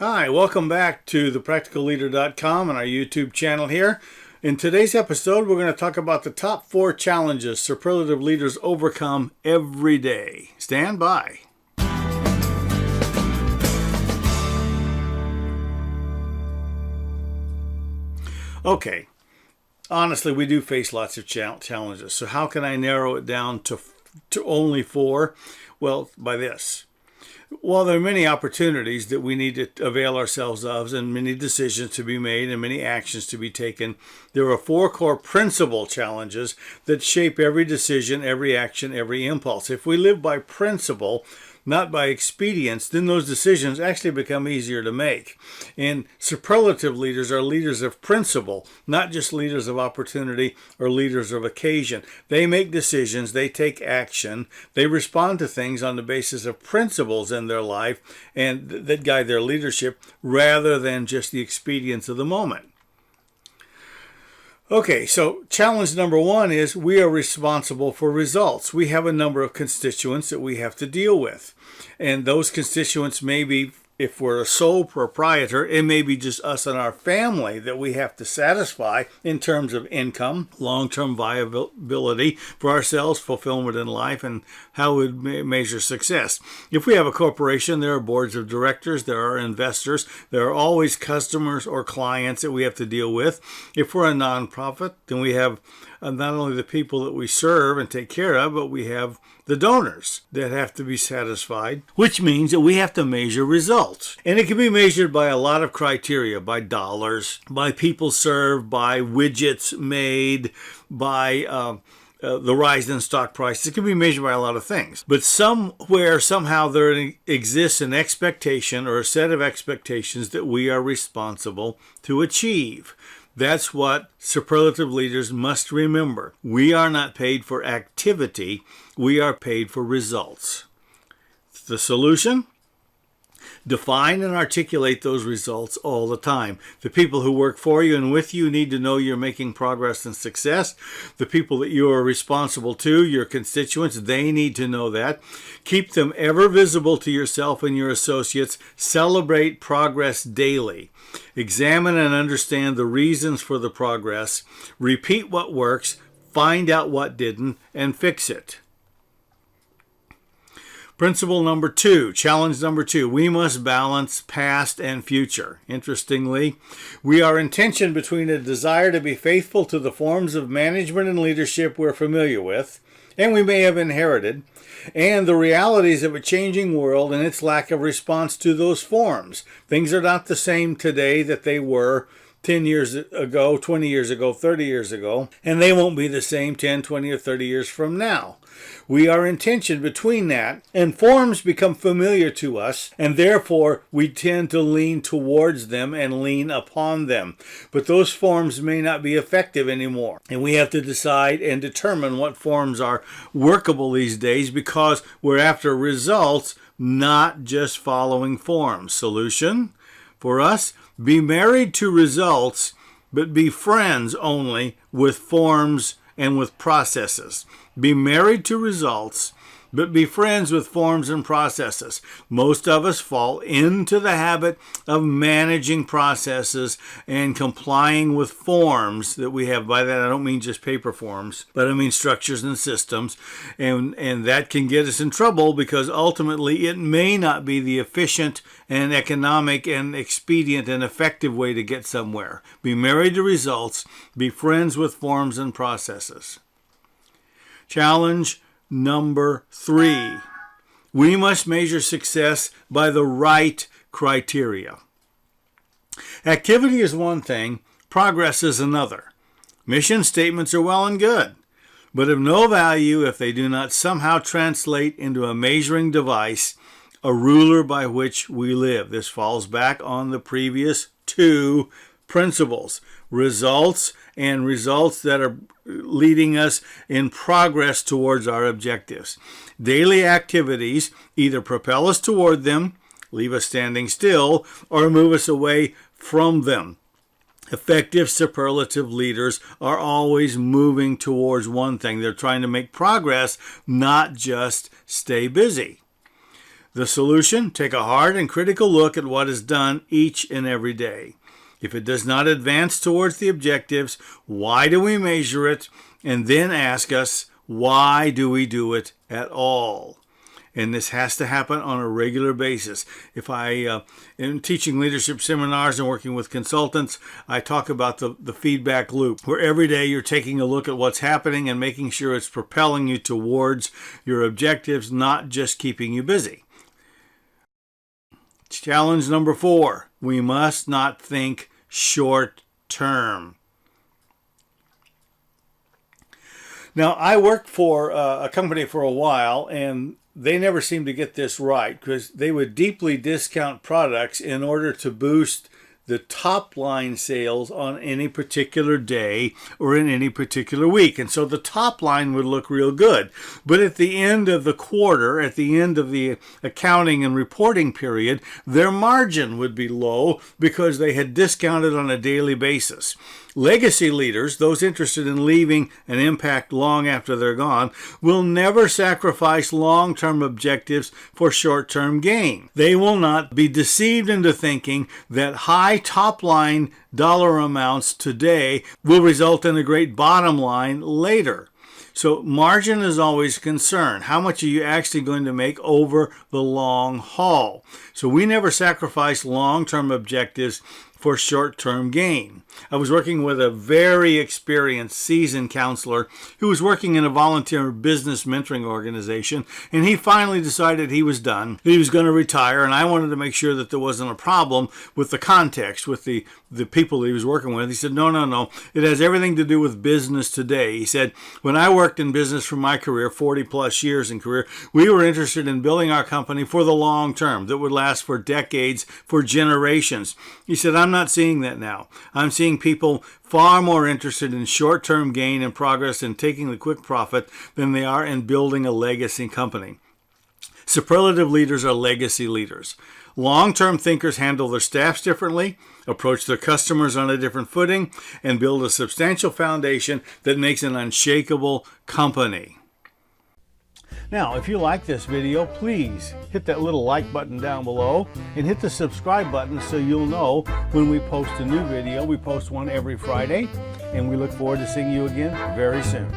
Hi, welcome back to thepracticalleader.com and our YouTube channel here. In today's episode, we're going to talk about the top 4 challenges superlative leaders overcome every day. Stand by. Okay, honestly, we do face lots of challenges. So how can I narrow it down to only 4? Well, by this. While there are many opportunities that we need to avail ourselves of and many decisions to be made and many actions to be taken, there are 4 core principle challenges that shape every decision, every action, every impulse. If we live by principle, not by expedience, then those decisions actually become easier to make. And superlative leaders are leaders of principle, not just leaders of opportunity or leaders of occasion. They make decisions, they take action, they respond to things on the basis of principles in their life and that guide their leadership rather than just the expedience of the moment. Okay, so challenge number 1 is we are responsible for results. We have a number of constituents that we have to deal with. And those constituents may be, if we're a sole proprietor, it may be just us and our family that we have to satisfy in terms of income, long-term viability for ourselves, fulfillment in life, and how we measure success. If we have a corporation, there are boards of directors, there are investors, there are always customers or clients that we have to deal with. If we're a nonprofit, then we have not only the people that we serve and take care of, but we have the donors that have to be satisfied, which means that we have to measure results. And it can be measured by a lot of criteria, by dollars, by people served, by widgets made, by the rise in stock prices. It can be measured by a lot of things. But somewhere, somehow, there exists an expectation or a set of expectations that we are responsible to achieve. That's what superlative leaders must remember. We are not paid for activity. We are paid for results. The solution? Define and articulate those results all the time. The people who work for you and with you need to know you're making progress and success. The people that you are responsible to, your constituents, they need to know that. Keep them ever visible to yourself and your associates. Celebrate progress daily. Examine and understand the reasons for the progress. Repeat what works. Find out what didn't and fix it. Principle number 2, challenge number 2, we must balance past and future. Interestingly, we are in tension between a desire to be faithful to the forms of management and leadership we're familiar with, and we may have inherited, and the realities of a changing world and its lack of response to those forms. Things are not the same today that they were 10 years ago, 20 years ago, 30 years ago, and they won't be the same 10, 20, or 30 years from now. We are in tension between that, and forms become familiar to us, and therefore we tend to lean towards them and lean upon them. But those forms may not be effective anymore, and we have to decide and determine what forms are workable these days because we're after results, not just following forms. Solution for us? Be married to results, but be friends only with forms and with processes. Be married to results, but be friends with forms and processes. Most of us fall into the habit of managing processes and complying with forms that we have. By that, I don't mean just paper forms, but I mean structures and systems. And that can get us in trouble because ultimately it may not be the efficient and economic and expedient and effective way to get somewhere. Be married to results. Be friends with forms and processes. Challenge number 3. We must measure success by the right criteria. Activity is one thing, progress is another. Mission statements are well and good, but of no value if they do not somehow translate into a measuring device, a ruler by which we live. This falls back on the previous 2 principles. Results and results that are leading us in progress towards our objectives. Daily activities either propel us toward them, leave us standing still, or move us away from them. Effective superlative leaders are always moving towards one thing. They're trying to make progress, not just stay busy. The solution: take a hard and critical look at what is done each and every day. If it does not advance towards the objectives, why do we measure it? And then ask us, why do we do it at all? And this has to happen on a regular basis. If I am teaching leadership seminars and working with consultants, I talk about the feedback loop, where every day you're taking a look at what's happening and making sure it's propelling you towards your objectives, not just keeping you busy. Challenge number 4, we must not think short term. Now, I worked for a company for a while, and they never seemed to get this right, because they would deeply discount products in order to boost the top line sales on any particular day or in any particular week. And so the top line would look real good. But at the end of the quarter, at the end of the accounting and reporting period, their margin would be low because they had discounted on a daily basis. Legacy leaders, those interested in leaving an impact long after they're gone, will never sacrifice long-term objectives for short-term gain. They will not be deceived into thinking that high top-line dollar amounts today will result in a great bottom line later. So margin is always a concern. How much are you actually going to make over the long haul? So we never sacrifice long-term objectives for short-term gain. I was working with a very experienced, seasoned counselor who was working in a volunteer business mentoring organization, and he finally decided he was done. He was going to retire, and I wanted to make sure that there wasn't a problem with the context, with the people that he was working with. He said, no, it has everything to do with business today. He said, when I worked in business for my career, 40 plus years in career, we were interested in building our company for the long term that would last for decades, for generations. He said, I'm not seeing that now. I'm seeing people far more interested in short-term gain and progress and taking the quick profit than they are in building a legacy company. Superlative leaders are legacy leaders. Long-term thinkers handle their staffs differently, approach their customers on a different footing, and build a substantial foundation that makes an unshakable company. Now, if you like this video, please hit that little like button down below and hit the subscribe button so you'll know when we post a new video. We post one every Friday, and we look forward to seeing you again very soon.